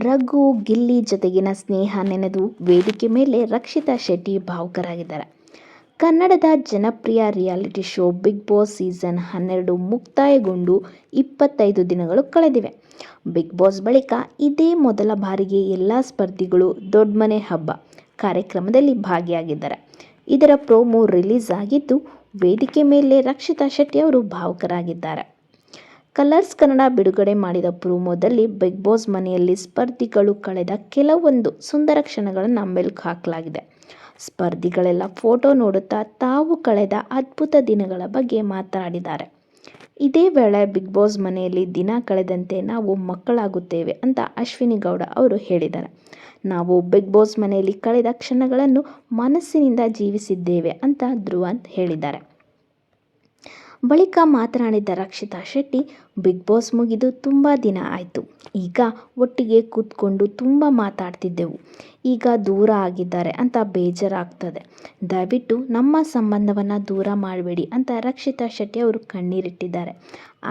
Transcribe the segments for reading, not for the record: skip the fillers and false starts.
ರಘು ಗಿಲ್ಲಿ ಜೊತೆಗಿನ ಸ್ನೇಹ ನೆನೆದು ವೇದಿಕೆ ಮೇಲೆ ರಕ್ಷಿತಾ ಶೆಟ್ಟಿ ಭಾವುಕರಾಗಿದ್ದಾರೆ. ಕನ್ನಡದ ಜನಪ್ರಿಯ reality show Bigg Boss season 12 ಮುಕ್ತಾಯಗೊಂಡು 25 ದಿನಗಳು ಕಳೆದಿವೆ. ಬಿಗ್ ಬಾಸ್ ಬಳಿಕ ಇದೇ ಮೊದಲ ಬಾರಿಗೆ ಎಲ್ಲ ಸ್ಪರ್ಧಿಗಳು ದೊಡ್ಮನೆ ಹಬ್ಬ ಕಾರ್ಯಕ್ರಮದಲ್ಲಿ ಭಾಗಿಯಾಗಿದ್ದಾರೆ. ಇದರ ಪ್ರೋಮೋ ರಿಲೀಸ್ ಆಗಿದ್ದು, ವೇದಿಕೆ ಮೇಲೆ ರಕ್ಷಿತಾ ಶೆಟ್ಟಿ ಅವರು ಭಾವುಕರಾಗಿದ್ದಾರೆ. ಕಲರ್ಸ್ ಕನ್ನಡ ಬಿಡುಗಡೆ ಮಾಡಿದ ಪ್ರೋಮೋದಲ್ಲಿ ಬಿಗ್ ಬಾಸ್ ಮನೆಯಲ್ಲಿ ಸ್ಪರ್ಧಿಗಳು ಕಳೆದ ಕೆಲವೊಂದು ಸುಂದರ ಕ್ಷಣಗಳನ್ನು ಮೆಲುಕು ಹಾಕಲಾಗಿದೆ. ಸ್ಪರ್ಧಿಗಳೆಲ್ಲ ಫೋಟೋ ನೋಡುತ್ತಾ ತಾವು ಕಳೆದ ಅದ್ಭುತ ದಿನಗಳ ಬಗ್ಗೆ ಮಾತನಾಡಿದ್ದಾರೆ. ಇದೇ ವೇಳೆ ಬಿಗ್ ಬಾಸ್ ಮನೆಯಲ್ಲಿ ದಿನ ಕಳೆದಂತೆ ನಾವು ಮಕ್ಕಳಾಗುತ್ತೇವೆ ಅಂತ ಅಶ್ವಿನಿ ಗೌಡ ಅವರು ಹೇಳಿದ್ದಾರೆ. ನಾವು ಬಿಗ್ ಬಾಸ್ ಮನೆಯಲ್ಲಿ ಕಳೆದ ಕ್ಷಣಗಳನ್ನು ಮನಸ್ಸಿನಿಂದ ಜೀವಿಸಿದ್ದೇವೆ ಅಂತ ಧ್ರುವಂತ್ ಹೇಳಿದ್ದಾರೆ. ಬಳಿಕ ಮಾತನಾಡಿದ ರಕ್ಷಿತಾ ಶೆಟ್ಟಿ, ಬಿಗ್ ಬಾಸ್ ಮುಗಿದು ತುಂಬ ದಿನ ಆಯಿತು. ಈಗ ಒಟ್ಟಿಗೆ ಕೂತ್ಕೊಂಡು ತುಂಬ ಮಾತಾಡ್ತಿದ್ದೆವು. ಈಗ ದೂರ ಆಗಿದ್ದಾರೆ ಅಂತ ಬೇಜಾರಾಗ್ತದೆ. ದಯವಿಟ್ಟು ನಮ್ಮ ಸಂಬಂಧವನ್ನು ದೂರ ಮಾಡಬೇಡಿ ಅಂತ ರಕ್ಷಿತಾ ಶೆಟ್ಟಿ ಅವರು ಕಣ್ಣೀರಿಟ್ಟಿದ್ದಾರೆ.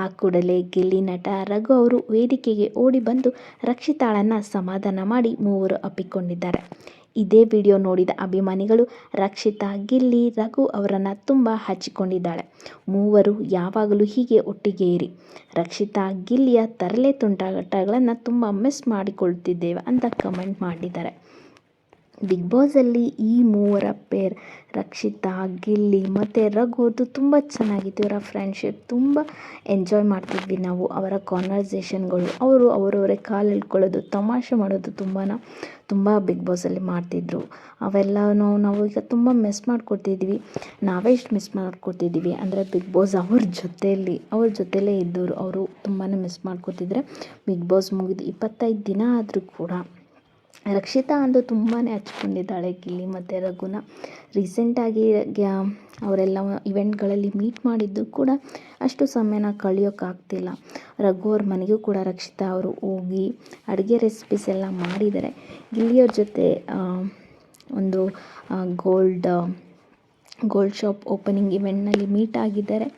ಆ ಕೂಡಲೇ ಗಿಲ್ಲಿ ನಟ ರಘು ಅವರು ವೇದಿಕೆಗೆ ಓಡಿ ಬಂದು ರಕ್ಷಿತಾಳನ್ನು ಸಮಾಧಾನ ಮಾಡಿ ಮೂವರು ಅಪ್ಪಿಕೊಂಡಿದ್ದಾರೆ. ಇದೇ ವಿಡಿಯೋ ನೋಡಿದ ಅಭಿಮಾನಿಗಳು ರಕ್ಷಿತಾ, ಗಿಲ್ಲಿ, ರಘು ಅವರನ್ನು ತುಂಬ ಹಚ್ಚಿಕೊಂಡಿದ್ದಾಳೆ. ಮೂವರು ಯಾವಾಗಲೂ ಹೀಗೆ ಒಟ್ಟಿಗೆ ಇರಿ. ರಕ್ಷಿತಾ, ಗಿಲ್ಲಿಯ ತರಲೆ ತುಂಟಾಟಗಳನ್ನು ತುಂಬ ಮಿಸ್ ಮಾಡಿಕೊಳ್ತಿದ್ದೇವೆ ಅಂತ ಕಮೆಂಟ್ ಮಾಡಿದ್ದಾರೆ. ಬಿಗ್ ಬಾಸಲ್ಲಿ ಈ ಮೂವರ ಪೇರ್ ರಕ್ಷಿತಾ, ಗಿಲ್ಲಿ ಮತ್ತು ರಘು ಅವ್ರದ್ದು ತುಂಬ ಚೆನ್ನಾಗಿತ್ತು. ಇವರ ಫ್ರೆಂಡ್ಶಿಪ್ ತುಂಬ ಎಂಜಾಯ್ ಮಾಡ್ತಿದ್ವಿ ನಾವು. ಅವರ ಕಾನ್ವರ್ಸೇಷನ್ಗಳು, ಅವರು ಅವರವರೇ ಕಾಲು ಎಳ್ಕೊಳ್ಳೋದು, ತಮಾಷೆ ಮಾಡೋದು ತುಂಬ ಬಿಗ್ ಬಾಸಲ್ಲಿ ಮಾಡ್ತಿದ್ರು. ಅವೆಲ್ಲನೂ ನಾವು ಈಗ ತುಂಬ ಮಿಸ್ ಮಾಡ್ಕೊತಿದ್ವಿ. ನಾವೇ ಇಷ್ಟು ಮಿಸ್ ಮಾಡ್ಕೊತಿದ್ದೀವಿ ಅಂದರೆ ಬಿಗ್ ಬಾಸ್ ಅವ್ರ ಜೊತೆಯಲ್ಲೇ ಇದ್ದವರು ಅವರು ತುಂಬಾ ಮಿಸ್ ಮಾಡ್ಕೊತಿದ್ರೆ. ಬಿಗ್ ಬಾಸ್ ಮುಗಿದು 25 ದಿನ ಆದರೂ ಕೂಡ ರಕ್ಷಿತಾ ಅಂದು ತುಂಬಾ ಹಚ್ಕೊಂಡಿದ್ದಾಳೆ ಗಿಲ್ಲಿ ಮತ್ತು ರಘುನ. ರೀಸೆಂಟಾಗಿ ಅವರೆಲ್ಲ ಇವೆಂಟ್ಗಳಲ್ಲಿ ಮೀಟ್ ಮಾಡಿದ್ದು ಕೂಡ ಅಷ್ಟು ಸಮಯನ ಕಳೆಯೋಕ್ಕಾಗ್ತಿಲ್ಲ. ರಘು ಅವ್ರ ಮನೆಗೂ ಕೂಡ ರಕ್ಷಿತಾ ಅವರು ಹೋಗಿ ಅಡುಗೆ ರೆಸಿಪೀಸ್ ಎಲ್ಲ ಮಾಡಿದ್ದಾರೆ. ಗಿಲ್ಲಿಯವ್ರ ಜೊತೆ ಒಂದು ಗೋಲ್ಡ್ ಶಾಪ್ ಓಪನಿಂಗ್ ಇವೆಂಟ್ನಲ್ಲಿ ಮೀಟ್ ಆಗಿದ್ದಾರೆ.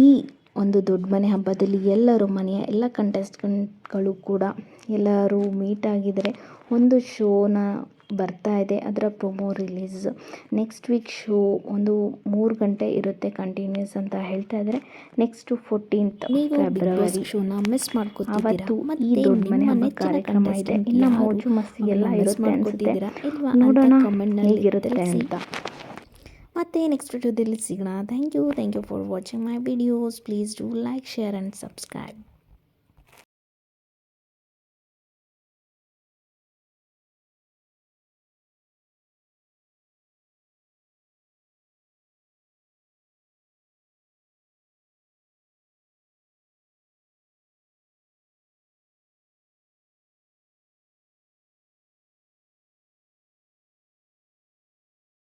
ಈ ಒಂದು ದೊಡ್ಡ ಮನೆ ಹಬ್ಬದಲ್ಲಿ ಎಲ್ಲರೂ ಮನೆಯ ಎಲ್ಲ ಕಂಟೆಸ್ಟೆಂಟ್ಗಳು ಕೂಡ ಎಲ್ಲರೂ ಮೀಟ್ ಆಗಿದ್ದಾರೆ. ಒಂದು ಶೋನ ಬರ್ತಾ ಇದೆ, ಅದರ promo release next week. Show ಒಂದು 3 ಗಂಟೆ ಇರುತ್ತೆ ಕಂಟಿನ್ಯೂಸ್ ಅಂತ ಹೇಳ್ತಾ ಇದ್ದಾರೆ. ನೆಕ್ಸ್ಟ್ 14th ಫೆಬ್ರವರಿ ಶೋನ ಮಿಸ್ ಮಾಡ್ಕೊತಿದ್ದೀರಾ? ಈ ದೊಡ್ಡ ಮನೆ ಹಬ್ಬ ಕಾರ್ಯಕ್ರಮ ಇದೆ, ಇನ್ನು ಮೋಜು ಮಸ್ತಿ ಎಲ್ಲ ಇರುತ್ತೆ ಅನ್ಸುತ್ತೆ. ನೋಡೋಣ ಹೇಗಿರುತ್ತೆ ಅಂತ. ಮತ್ತೆ ನೆಕ್ಸ್ಟ್ ವಿಡಿಯೋದಲ್ಲಿ ಸಿಗೋಣ. Thank you for watching my videos. Please do like, share and subscribe.